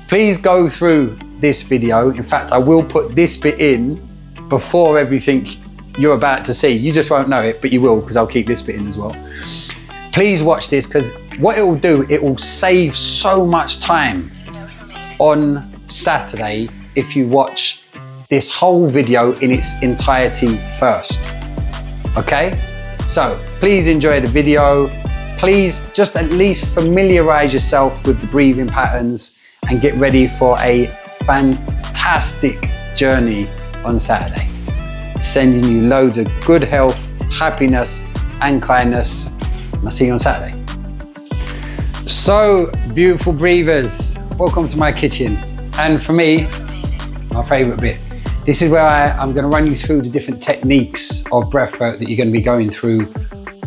Please go through this video. In fact, I will put this bit in before everything you're about to see. You just won't know it, but you will, because I'll keep this bit in as well. Please watch this, because what it will do, it will save so much time on Saturday if you watch this whole video in its entirety first. Okay? So please enjoy the video. Please just at least familiarize yourself with the breathing patterns and get ready for a fantastic journey on Saturday. Sending you loads of good health, happiness, and kindness. And I'll see you on Saturday. So, beautiful breathers, welcome to my kitchen. And for me, my favorite bit. This is where I'm going to run you through the different techniques of breathwork that you're going to be going through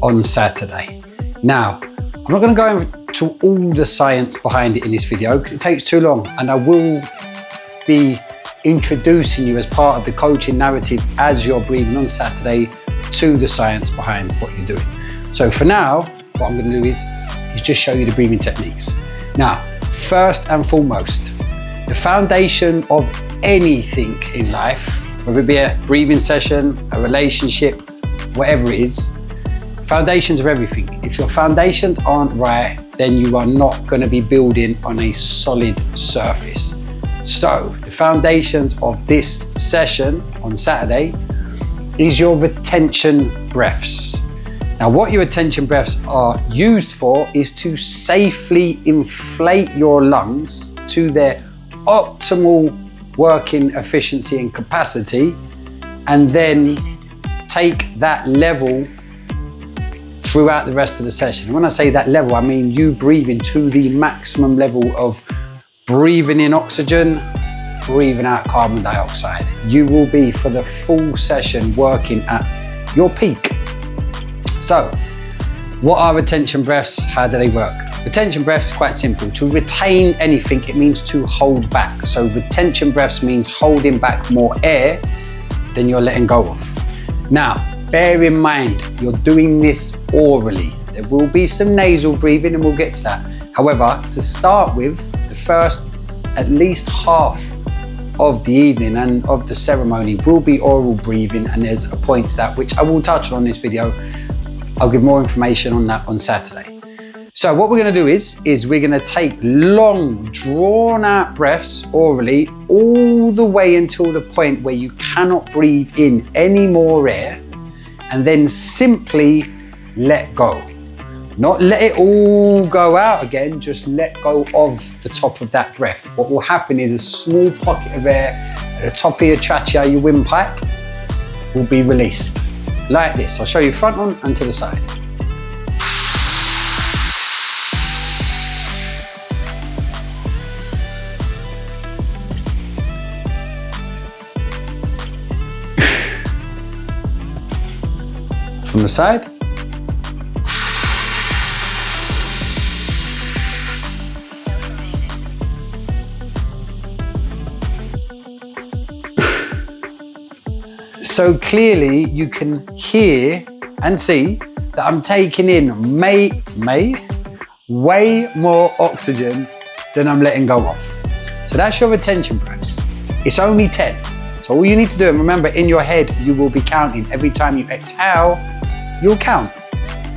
on Saturday. Now, I'm not going to go into all the science behind it in this video because it takes too long, and I will be introducing you as part of the coaching narrative as you're breathing on Saturday to the science behind what you're doing. So for now, what I'm going to do is just show you the breathing techniques. Now, first and foremost, the foundation of anything in life, whether it be a breathing session, a relationship, whatever it is, foundations of everything. If your foundations aren't right, then you are not going to be building on a solid surface. So the foundations of this session on Saturday is your retention breaths. Now, what your retention breaths are used for is to safely inflate your lungs to their optimal working efficiency and capacity, and then take that level throughout the rest of the session. And when I say that level, I mean you breathing to the maximum level of breathing in oxygen, breathing out carbon dioxide. You will be, for the full session, working at your peak. So, what are retention breaths? How do they work? Retention breaths is quite simple. To retain anything, it means to hold back. So retention breaths means holding back more air than you're letting go of. Now, bear in mind, you're doing this orally. There will be some nasal breathing, and we'll get to that. However, to start with, the first at least half of the evening and of the ceremony will be oral breathing, and there's a point to that which I will touch on in this video. I'll give more information on that on Saturday. So what we're going to do is we're going to take long, drawn out breaths orally all the way until the point where you cannot breathe in any more air, and then simply let go. Not let it all go out again, just let go of the top of that breath. What will happen is a small pocket of air at the top of your trachea, your windpipe, will be released. Like this. I'll show you front on and to the side. From the side. So clearly you can hear and see that I'm taking in way more oxygen than I'm letting go of. So that's your retention breaths. It's only 10. So all you need to do, and remember, in your head, you will be counting. Every time you exhale, you'll count.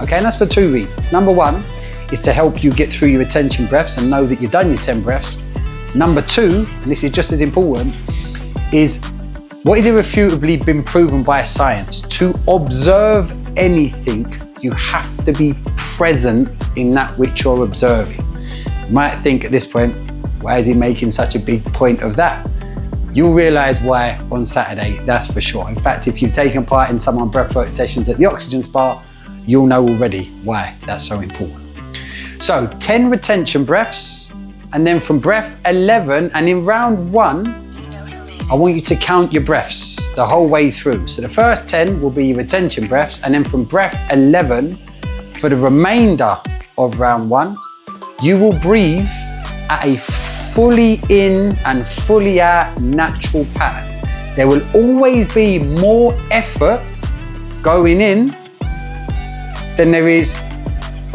Okay, and that's for two reasons. Number one is to help you get through your retention breaths and know that you've done your 10 breaths. Number two, and this is just as important, is what is irrefutably been proven by science. To observe anything, you have to be present in that which you're observing. You might think at this point, why is he making such a big point of that? You'll realize why on Saturday, that's for sure. In fact, if you've taken part in some breathwork sessions at the Oxygen Spa, you'll know already why that's so important. So 10 retention breaths, and then from breath 11, and in round 1, I want you to count your breaths the whole way through. So the first 10 will be your retention breaths, and then from breath 11, for the remainder of round 1, you will breathe at a fully in and fully out natural pattern. There will always be more effort going in than there is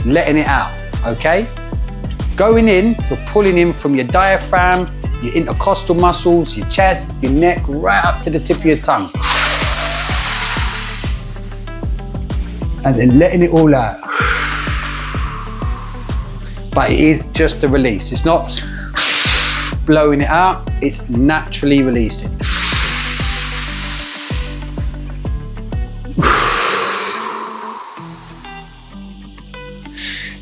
letting it out, okay? Going in, you're pulling in from your diaphragm, your intercostal muscles, your chest, your neck, right up to the tip of your tongue. And then letting it all out. But it is just a release. It's not blowing it out, it's naturally releasing.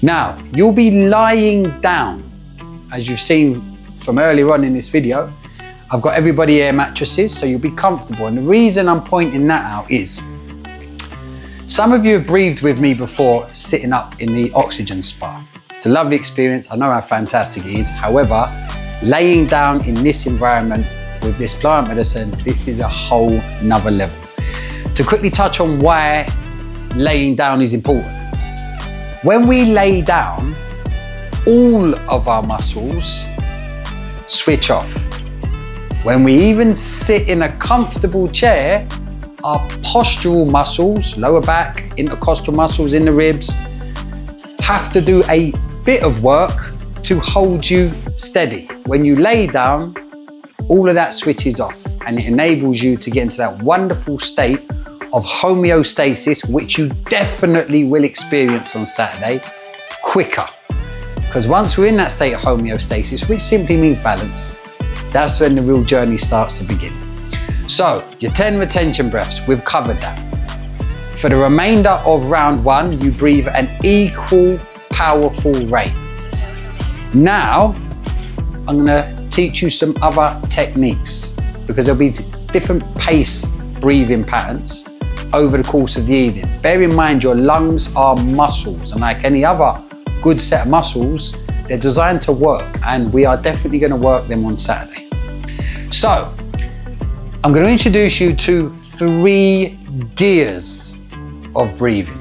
Now, you'll be lying down. As you've seen from earlier on in this video, I've got everybody air mattresses, so you'll be comfortable. And the reason I'm pointing that out is, some of you have breathed with me before sitting up in the oxygen spa. It's a lovely experience. I know how fantastic it is. However, laying down in this environment with this plant medicine, this is a whole nother level. To quickly touch on why laying down is important. When we lay down, all of our muscles switch off. When we even sit in a comfortable chair, our postural muscles, lower back, intercostal muscles in the ribs, have to do a bit of work to hold you steady. When you lay down, all of that switches off and it enables you to get into that wonderful state of homeostasis, which you definitely will experience on Saturday quicker. Because once we're in that state of homeostasis, which simply means balance, that's when the real journey starts to begin. So, your 10 retention breaths, we've covered that. For the remainder of round 1, you breathe an equal, powerful rate. Now, I'm gonna teach you some other techniques because there'll be different pace breathing patterns over the course of the evening. Bear in mind, your lungs are muscles, and like any other good set of muscles, they're designed to work, and we are definitely gonna work them on Saturday. So, I'm going to introduce you to 3 gears of breathing,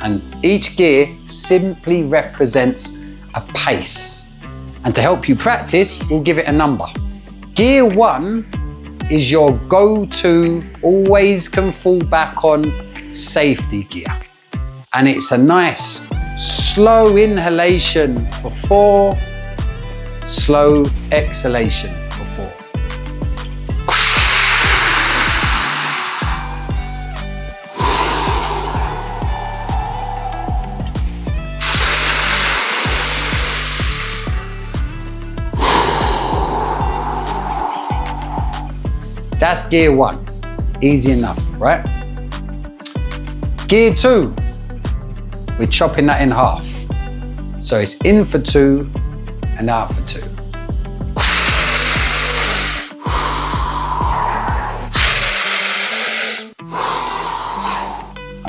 and each gear simply represents a pace. And to help you practice, we'll give it a number. Gear 1 is your go-to, always can fall back on safety gear. And it's a nice slow inhalation for 4, slow exhalation for 4. That's gear 1, easy enough, right? Gear 2, we're chopping that in half. So it's in for 2 and out for 2.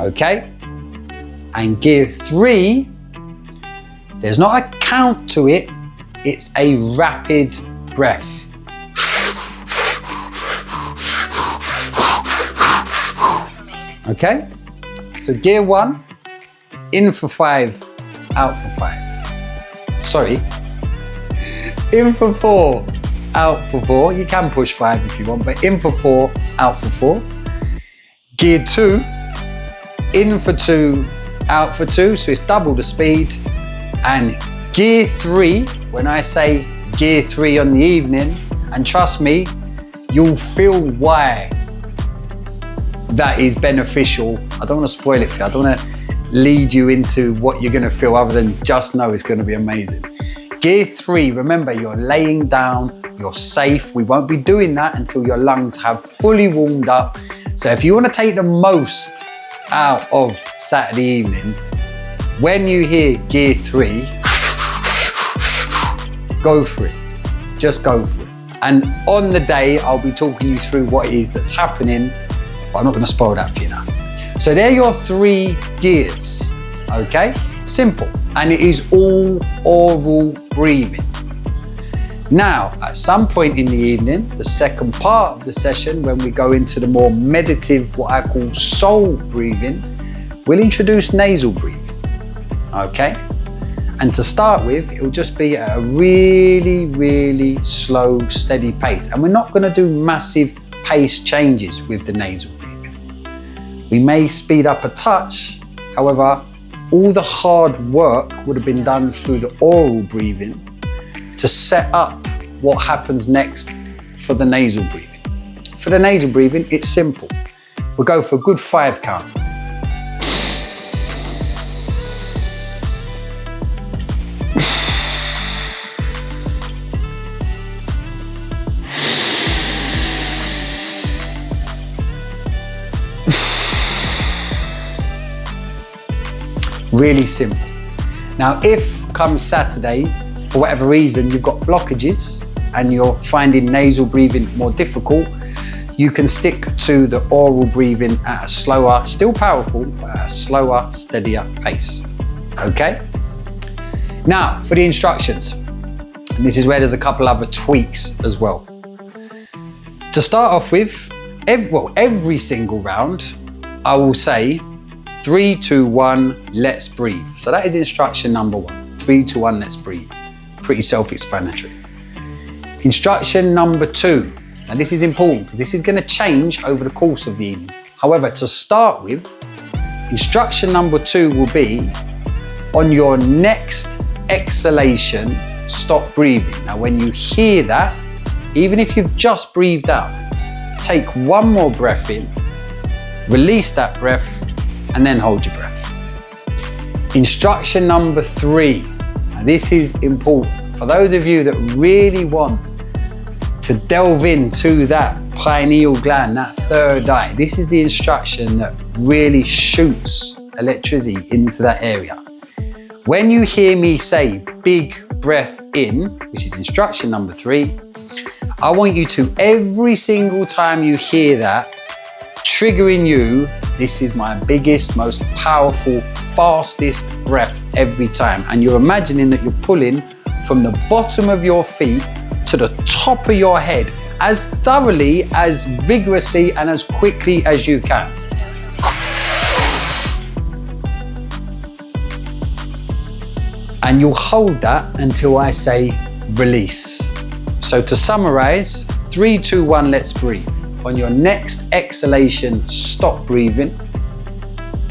Okay? And gear 3, there's not a count to it, it's a rapid breath. Okay, so gear 1, in for 5, out for 5. Sorry, in for 4, out for 4. You can push 5 if you want, but in for 4, out for 4. Gear 2, in for 2, out for 2, so it's double the speed. And gear 3, when I say gear 3 on the evening, and trust me, you'll feel why that is beneficial. I don't want to spoil it for you. I don't want to lead you into what you're going to feel other than just know it's going to be amazing. Gear 3, remember, you're laying down, you're safe. We won't be doing that until your lungs have fully warmed up. So if you want to take the most out of Saturday evening, when you hear gear 3, go for it. Just go for it. And on the day, I'll be talking you through what it is that's happening. I'm not going to spoil that for you now. So they're your 3 gears, okay? Simple. And it is all oral breathing. Now, at some point in the evening, the second part of the session, when we go into the more meditative, what I call soul breathing, we'll introduce nasal breathing, okay? And to start with, it'll just be at a really, really slow, steady pace. And we're not going to do massive pace changes with the nasal breathing. We may speed up a touch, however, all the hard work would have been done through the oral breathing, to set up what happens next for the nasal breathing. For the nasal breathing, it's simple. We'll go for a good 5 count. Really simple. Now, if come Saturday, for whatever reason, you've got blockages and you're finding nasal breathing more difficult, you can stick to the oral breathing at a slower, still powerful, but at a slower, steadier pace. Okay? Now, for the instructions. And this is where there's a couple other tweaks as well. To start off with, every single round, I will say 3, 2, 1, let's breathe. So that is instruction number 1. 3, 2, 1, let's breathe. Pretty self-explanatory. Instruction number 2. And this is important because this is going to change over the course of the evening. However, to start with, instruction number 2 will be on your next exhalation, stop breathing. Now, when you hear that, even if you've just breathed out, take one more breath in, release that breath, and then hold your breath. Instruction number 3, and this is important. For those of you that really want to delve into that pineal gland, that third eye, this is the instruction that really shoots electricity into that area. When you hear me say big breath in, which is instruction number 3, I want you to, every single time you hear that, triggering you, this is my biggest, most powerful, fastest breath every time. And you're imagining that you're pulling from the bottom of your feet to the top of your head as thoroughly, as vigorously, and as quickly as you can. And you'll hold that until I say release. So to summarize, 3, 2, 1, let's breathe. On your next exhalation, stop breathing,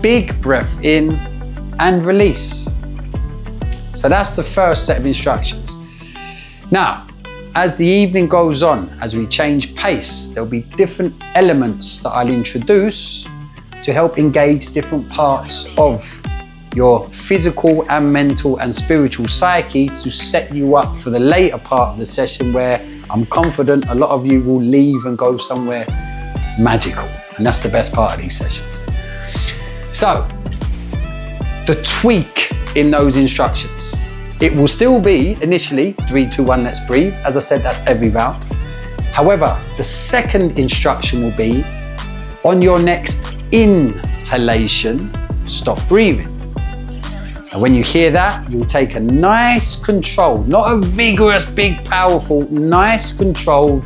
big breath in, and release. So that's the first set of instructions. Now, as the evening goes on, as we change pace, there'll be different elements that I'll introduce to help engage different parts of your physical and mental and spiritual psyche to set you up for the later part of the session, where I'm confident a lot of you will leave and go somewhere magical. And that's the best part of these sessions. So, the tweak in those instructions. It will still be initially 3, 2, 1, let's breathe. As I said, that's every round. However, the second instruction will be on your next inhalation, stop breathing. And when you hear that, you'll take a nice controlled, not a vigorous, big, powerful, nice controlled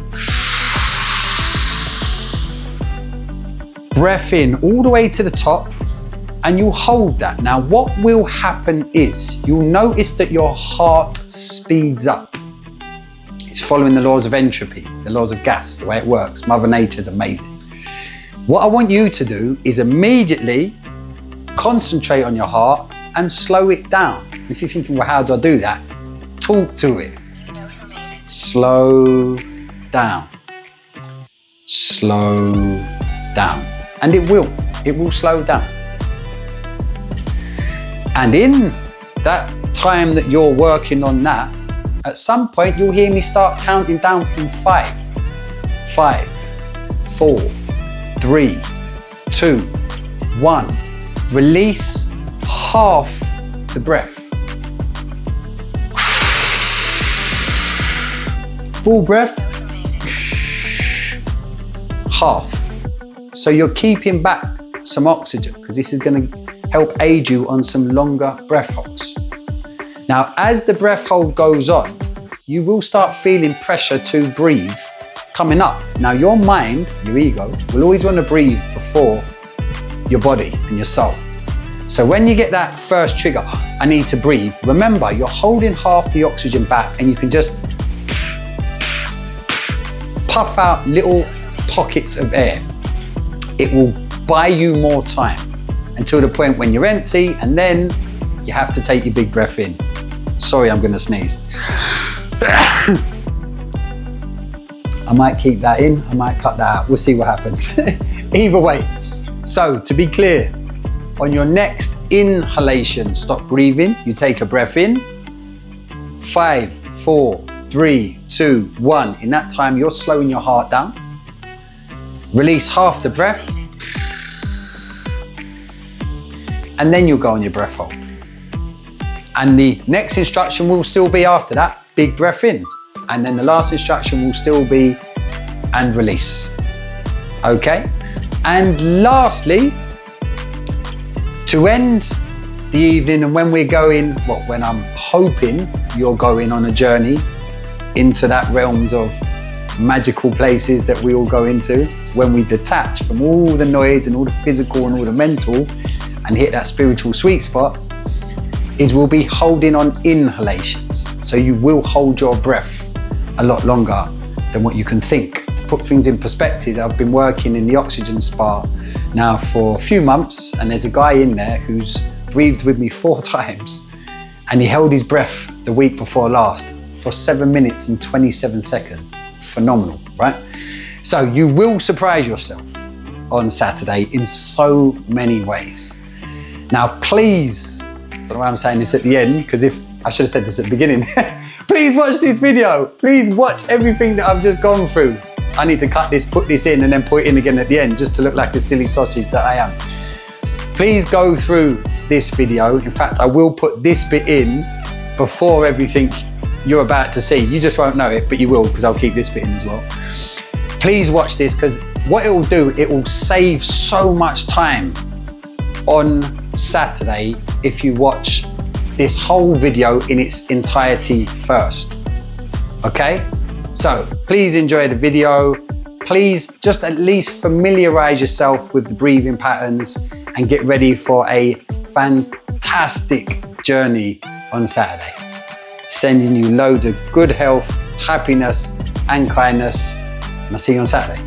breath in all the way to the top, and you'll hold that. Now, what will happen is you'll notice that your heart speeds up. It's following the laws of entropy, the laws of gas, the way it works. Mother Nature's amazing. What I want you to do is immediately concentrate on your heart and slow it down. If you're thinking, well, how do I do that? Talk to it. Slow down. Slow down. And it will slow down. And in that time that you're working on that, at some point you'll hear me start counting down from 5. 5, 4, 3, 2, 1. Release half the breath. Full breath, half. So you're keeping back some oxygen because this is going to help aid you on some longer breath holds. Now, as the breath hold goes on, you will start feeling pressure to breathe coming up. Now, your mind, your ego, will always want to breathe before your body and your soul. So when you get that first trigger, I need to breathe, remember you're holding half the oxygen back and you can just puff out little pockets of air. It will buy you more time until the point when you're empty, and then you have to take your big breath in. Sorry, I'm gonna sneeze. I might keep that in, I might cut that out. We'll see what happens. Either way. So to be clear, on your next inhalation, stop breathing. You take a breath in. 5, 4, 3, 2, 1. In that time, you're slowing your heart down. Release half the breath. And then you'll go on your breath hold. And the next instruction will still be after that, big breath in. And then the last instruction will still be, and release. Okay? And lastly, to end the evening and when we're going, well, when I'm hoping you're going on a journey into that realms of magical places that we all go into, when we detach from all the noise and all the physical and all the mental and hit that spiritual sweet spot, is we'll be holding on inhalations. So you will hold your breath a lot longer than what you can think. To put things in perspective, I've been working in the oxygen spa now for a few months, and there's a guy in there who's breathed with me 4 times, and he held his breath the week before last for 7 minutes and 27 seconds. Phenomenal, right? So you will surprise yourself on Saturday in so many ways. Now, please, I don't know why I'm saying this at the end, because if I should have said this at the beginning, please watch this video. Please watch everything that I've just gone through. I need to cut this, put this in, and then put it in again at the end, just to look like a silly sausage that I am. Please go through this video. In fact, I will put this bit in before everything you're about to see. You just won't know it, but you will, because I'll keep this bit in as well. Please watch this, because what it will do, it will save so much time on Saturday if you watch this whole video in its entirety first. Okay? So please enjoy the video. Please just at least familiarize yourself with the breathing patterns and get ready for a fantastic journey on Saturday. Sending you loads of good health, happiness, and kindness. And I'll see you on Saturday.